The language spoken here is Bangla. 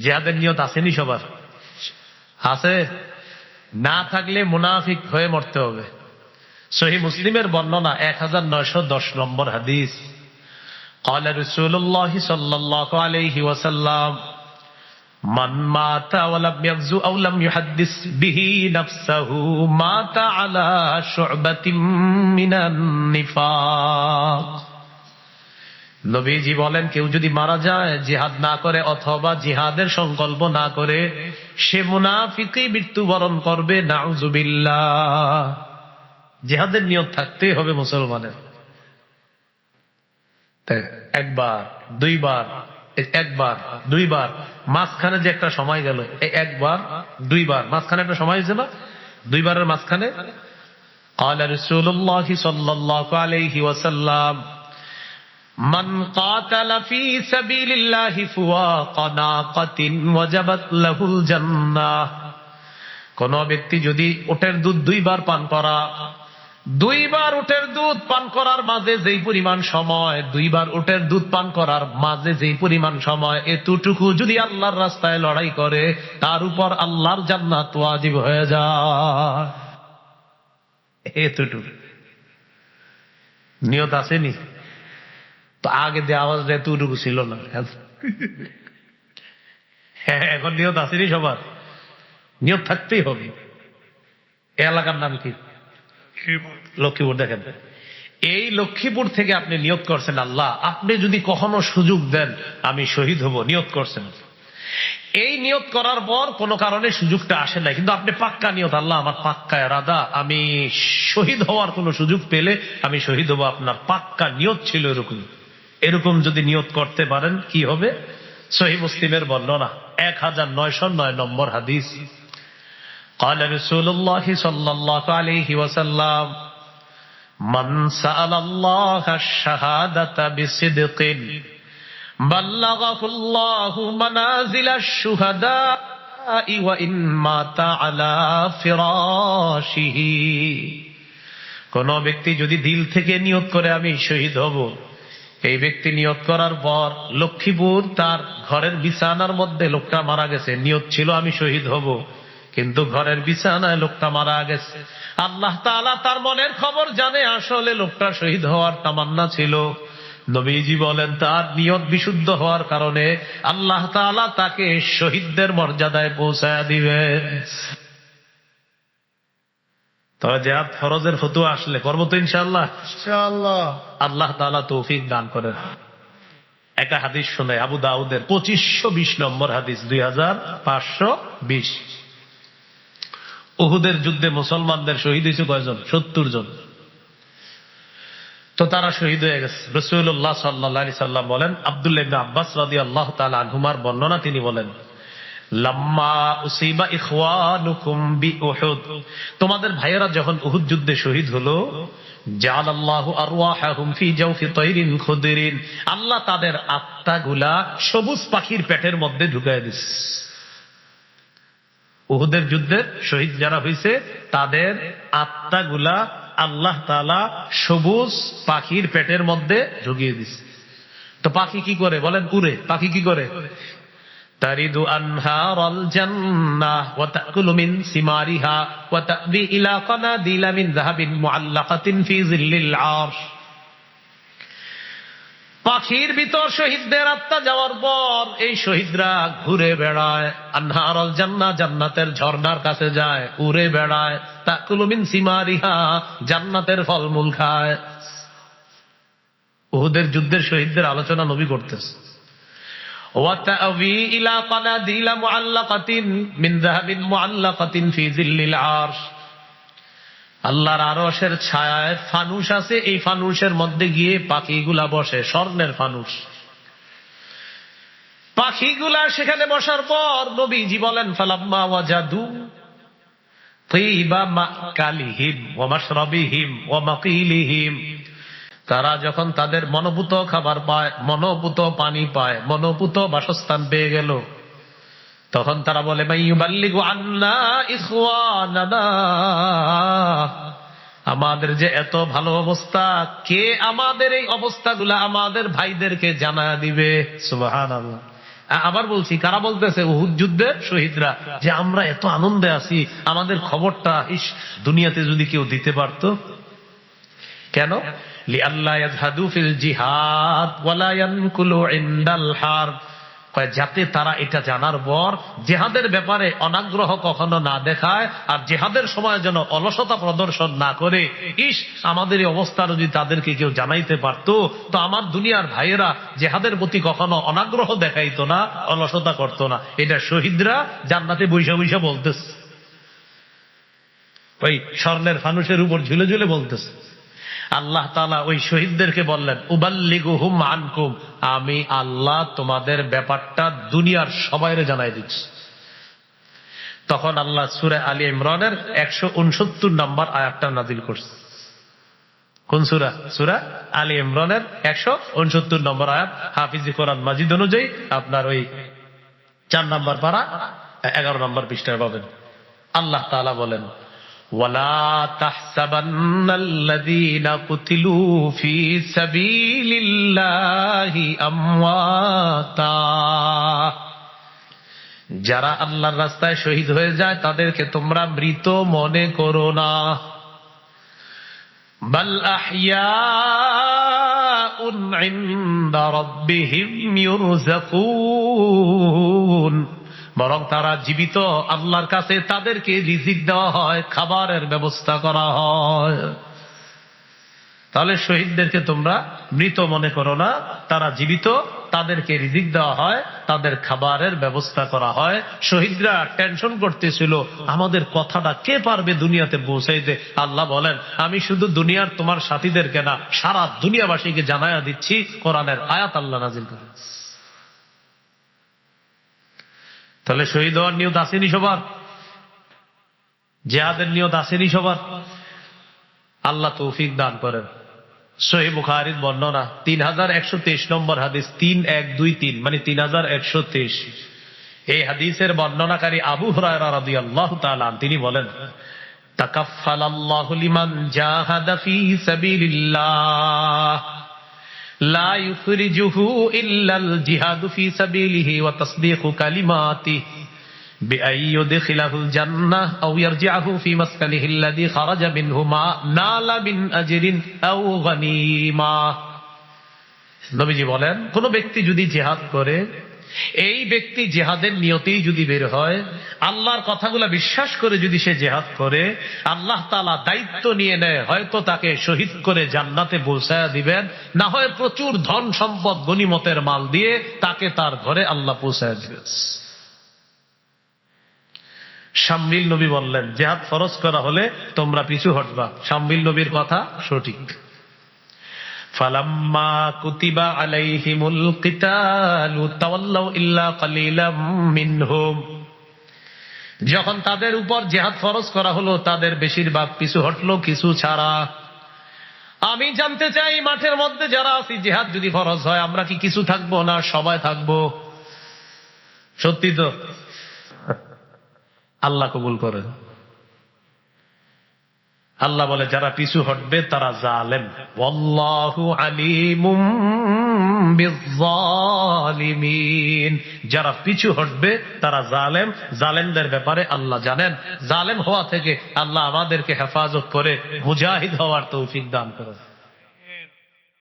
জিহাদের নিয়ত আসেনি সবার? আছে? না থাকলে মুনাফিক হয়ে মরতে হবে। সহিহ মুসলিমের বর্ণনা 1910 নম্বর হাদিস। قال رسول الله صلى الله عليه وسلم من مات ولم يغزو أو لم يحدث به نفسه مات على شعبة من النفاق। নবীজি বলেন, কেউ যদি মারা যায় জিহাদ না করে অথবা জিহাদের সংকল্প না করে, সে মুনাফিকই মৃত্যুবরণ করবে। নাউজুবিল্লাহ। জিহাদের নিয়ত থাকতেই হবে মুসলমানের। একবার দুইবার, একবার দুইবার, মাঝখানে যে একটা সময় গেল, একবার দুইবার, মাঝখানে একটা সময় হয়েছে না? দুইবারের মাঝখানে قال رسول الله صلى الله عليه وسلم من قاتل في سبيل الله فوق ناقة وجبت له الجنة। কোন ব্যক্তি যদি উটের দুধ দুইবার পান করা, দুইবার উটের দুধ পান করার মাঝে যেই পরিমাণ সময়, দুইবার উটের দুধ পান করার মাঝে যেই পরিমাণ সময়, এতটুকু যদি আল্লাহর রাস্তায় লড়াই করে, তার উপর আল্লাহর জান্নাত ওয়াজিব হয়ে যায়। এতটুকু নিয়ত আসেনি তো? আগে যে আওয়াজ এতটুকু ছিল না, এখন নিয়ত আসেনি সবার? নিয়ত থাকতেই হবে। এলাকার নাম কি? লক্ষ্মীপুর। দেখেন, এই লক্ষ্মীপুর থেকে আপনি নিয়ত করছেন, আল্লাহ আপনি যদি কখনো সুযোগ দেন আমি শহীদ হব, নিয়ত করছেন। এই নিয়ত করার পর কোন কারণে সুযোগটা আসে না, কিন্তু আপনি পাক্কা নিয়ত, আল্লাহ আমার পাক্কা ইরাদা, আমি শহীদ হওয়ার কোন সুযোগ পেলে আমি শহীদ হব। আপনার পাক্কা নিয়ত ছিল এরকম। এরকম যদি নিয়ত করতে পারেন কি হবে? সহিহ মুসলিমের বর্ণনা 1909 নম্বর হাদিস। قال رسول الله صلى الله عليه وسلم من سأل الله الشهادة بصدق بلغه الله منازل الشهداء وإن مات على فراشه। কোন ব্যক্তি যদি দিল থেকে নিয়ত করে আমি শহীদ হব, এই ব্যক্তি নিয়ত করার পর লক্ষ্মীপুর তার ঘরের বিছানার মধ্যে লোকটা মারা গেছে, নিয়ত ছিল আমি শহীদ হব, কিন্তু ঘরের বিছানায় লোকটা মারা গেছে। আল্লাহ তাআলা তার মনের খবর জানে, আসলে লোকটা শহীদ হওয়ার তামান্না ছিল। নবীজি বলেন, তার নিয়ত বিশুদ্ধ হওয়ার কারণে আল্লাহ তাআলা তাকে শহীদদের মর্যাদায় পৌঁছায় দিবেন। তবে জিহাদ ফরজের ফতোয়া আসলে করবো তো ইনশাআল্লাহ। ইনশাআল্লাহ আল্লাহ তাআলা তৌফিক দান করেন। একটা হাদিস শুনে, আবু দাউদের 2520 নম্বর হাদিস, 2520। উহুদের যুদ্ধে মুসলমানদের শহীদ হয়েছে কয়জন? 70 জন। তো তারা শহীদ হয়ে গেছে। রাসূলুল্লাহ সাল্লাল্লাহু আলাইহি সাল্লাম বলেন, আব্দুল্লাহ ইবনে আব্বাস রাদিয়াল্লাহু তাআলা আনহুমার বর্ণনা, তিনি বলেন, লাম্মা উসিবা ইখওয়ানুকুম বিউহুদ, তোমাদের ভাইয়েরা যখন উহুদ যুদ্ধে শহীদ হলো, জাআলাল্লাহু আরওয়াহাহুম ফি জাওফি তায়রিন খুদরিন, আল্লাহ তাদের আত্মাগুলা সবুজ পাখির পেটের মধ্যে ঢুকায় দিয়েছে। উহুদের যুদ্ধে শহীদ যারা হয়েছে তাদের আত্মাগুলা আল্লাহ তাআলা সবুজ পাখির পেটের মধ্যে ঢুকিয়ে দিছে। তো পাখি কি করে বলেন? উড়ে। পাখি কি করে? তারিদু আনহারাল জান্নাহ ওয়া তাকুলু মিন সিমারিহা ওয়া তাবি ইলা কানাদিলা মিন যাহাবিন মুআল্লাকাতিন ফি জিল্লিল আরশ। পাখির ভিতর শহীদদের আত্মা যাওয়ার পর এই শহীদরা ঘুরে বেড়ায়, আনহারাল জান্নাহ, জান্নাতের ঝর্ণার কাছে যায়, উড়ে বেড়ায়, তাকুলু মিন সিমারিহা, জান্নাতের ফলমূল খায়। উহুদের যুদ্ধের শহীদদের আলোচনা নবী করতেছে। ওয়া তা'বি ইলা কানাদিলা মুআল্লাকাতিন মিন যাহাবিন মুআল্লাকাতিন ফি জিল্লিল আরশ। আল্লাহর আরশের ছায়ায় ফানুস আছে, এই ফানুসের মধ্যে গিয়ে পাখিগুলা বসে, স্বর্ণের ফানুস। পাখিগুলা সেখানে বসার পর নবীজি বলেন, ফালাম্মা ওয়াজাদু তিবা মাকালিহিম ওয়া মাশরাবিহিম ওয়া মাকিলিহিম, তারা যখন তাদের মনোভূত খাবার পায়, মনোভূত পানি পায়, মনোভূত বাসস্থান পেয়ে গেল, তখন তারা বলে, মাইয়ুবাল্লিগু আন্না ইখওয়ানানা, আমাদের যে এত ভালো অবস্থা, কে আমাদের এই অবস্থাগুলা আমাদের ভাইদেরকে জানায় দিবে? সুবহানাল্লাহ। আবার বলছি, কারা বলতেছে? উহুদ যুদ্ধের শহীদরা, যে আমরা এত আনন্দে আছি, আমাদের খবরটা দুনিয়াতে যদি কেউ দিতে পারত। কেন? লিআল্লা ইয়াজহাদু ফিল জিহাদ ওয়ালা ইয়ানকুলু ইনদাল হারব, যাতে তারা এটা জানার পর জেহাদের ব্যাপারে অনাগ্রহ কখনো না দেখায়, আর জেহাদের সময় যেন অলসতা প্রদর্শন না করে। ইস, আমাদের এই অবস্থা যদি তাদেরকে কেউ জানাইতে পারত, তো আমার দুনিয়ার ভাইয়েরা জেহাদের প্রতি কখনো অনাগ্রহ দেখাইতো না, অলসতা করতো না। এটা শহীদরা জান্নাতে বৈশা বৈশা বলতেছে, ওই স্বর্ণের ফানুসের উপর ঝুলে ঝুলে বলতেছে। আল্লাহ তাআলা ওই শহীদদেরকে বললেন, উবাল্লিগুহুম আনকুম, আমি আল্লাহ তোমাদের ব্যাপারটা দুনিয়ার সবাইরে জানাই দিচ্ছি। তখন আল্লাহ সূরা আলী ইমরানের 169 নম্বর আয়াতটা নাযিল করছে। কোন সূরা? সূরা আলী ইমরানের 169 নম্বর আয়াত। হাফিজি কোরআন মাজিদ অনুযায়ী আপনার ওই 4 নম্বর পারা 11 নম্বর পৃষ্ঠায় পাবেন। আল্লাহ তাআলা বলেন, ওয়ালা তাহসাবান্নাল্লাযীনা কুতিলু ফী সাবিলিল্লাহি আমওয়াতা, যারা আল্লাহর রাস্তায় শহীদ হয়ে যায় তাদেরকে তোমরা মৃত মনে করো না। বাল আহইয়াউন ইনদা রাব্বিহিম ইউরযাকুন, বরং তারা জীবিত, আল্লাহর কাছে তাদেরকে রিজিক দেওয়া হয়, খাবারের ব্যবস্থা করা হয়। তাহলে শহীদদেরকে তোমরা মৃত মনে করো না, তারা জীবিত, তাদেরকে রিজিক দেওয়া হয়, তাদের খাবারের ব্যবস্থা করা হয়। শহীদরা টেনশন করতেছিল, আমাদের কথাটা কে পারবে দুনিয়াতে পৌঁছাইতে। আল্লাহ বলেন, আমি শুধু দুনিয়ার তোমার সাথীদেরকে না, সারা দুনিয়াবাসীকে জানায়া দিচ্ছি। কোরআনের আয়াত আল্লাহ নাযিল করে। তাহলে শহীদ হওয়ার নিয়ত আসেনি সবার? জিহাদের নিয়ত আসেনি সবার? আল্লাহ তৌফিক দান করেন। সহিহ বুখারীর বর্ণনা 3123 নম্বর হাদিস, 3123 মানে 3123। এই হাদিসের বর্ণনাকারী আবু হুরায়রা রাদিয়াল্লাহু তাআলা আনহু, তিনি বলেন, তাকাফফালাল্লাহু লিমান জাহাদা ফী সাবিলিল্লাহ লা ইউখরিজুহু ইল্লাল জিহাদু ফী সাবিলিহি ওয়া তাসদীকু কালিমাতিহি বিআন ইউদখিলাহুল জান্নাহ আও ইয়ারজিআহু ফী মাসকানিহি আল্লাযী খারাজা মিনহু মা নালা মিন আজরিন আও গানিমা। নবীজি বলেন, কোন ব্যক্তি যদি জিহাদ করে, এই ব্যক্তি জিহাদের নিয়তেই যদি বের হয়, আল্লাহর কথাগুলো বিশ্বাস করে যদি সে জিহাদ করে, আল্লাহ তাআলা দায়িত্ব নিয়ে নেয়, হয়তো তাকে শহীদ করে জান্নাতে পৌঁছায়া দিবেন, না হয় প্রচুর ধন সম্পদ গনিমতের মাল দিয়ে তাকে তার ঘরে আল্লাহ পৌঁছায়া দিবেন। শামবিল নবী বললেন, জিহাদ ফরজ করা হলে তোমরা পিছু হটবা। শামবিল নবীর কথা সঠিক। ফালাম্মা কুতিবা আলাইহিমুল কিতালু তাওয়াল্লাউ ইল্লা কালিলাম মিনহুম, যখন তাদের উপর জিহাদ ফরজ করা হলো, তাদের বেশিরভাগ পিছু হটলো, কিছু ছাড়া। আমি জানতে চাই, মাঠের মধ্যে যারা আছি, জিহাদ যদি ফরজ হয়, আমরা কি কিছু থাকবো না সবাই থাকবো? সত্যি তো? আল্লাহ কবুল করেন। আল্লাহ বলে, যারা পিছু হটবে তারা জালেম। ওয়াল্লাহু আলিমুম বিজ্জালিমিন, যারা পিছু হটবে তারা জালেম। জালেমদের ব্যাপারে আল্লাহ জানেন। জালেম হওয়া থেকে আল্লাহ আমাদেরকে হেফাজত করে মুজাহিদ হওয়ার তৌফিক দান করেন।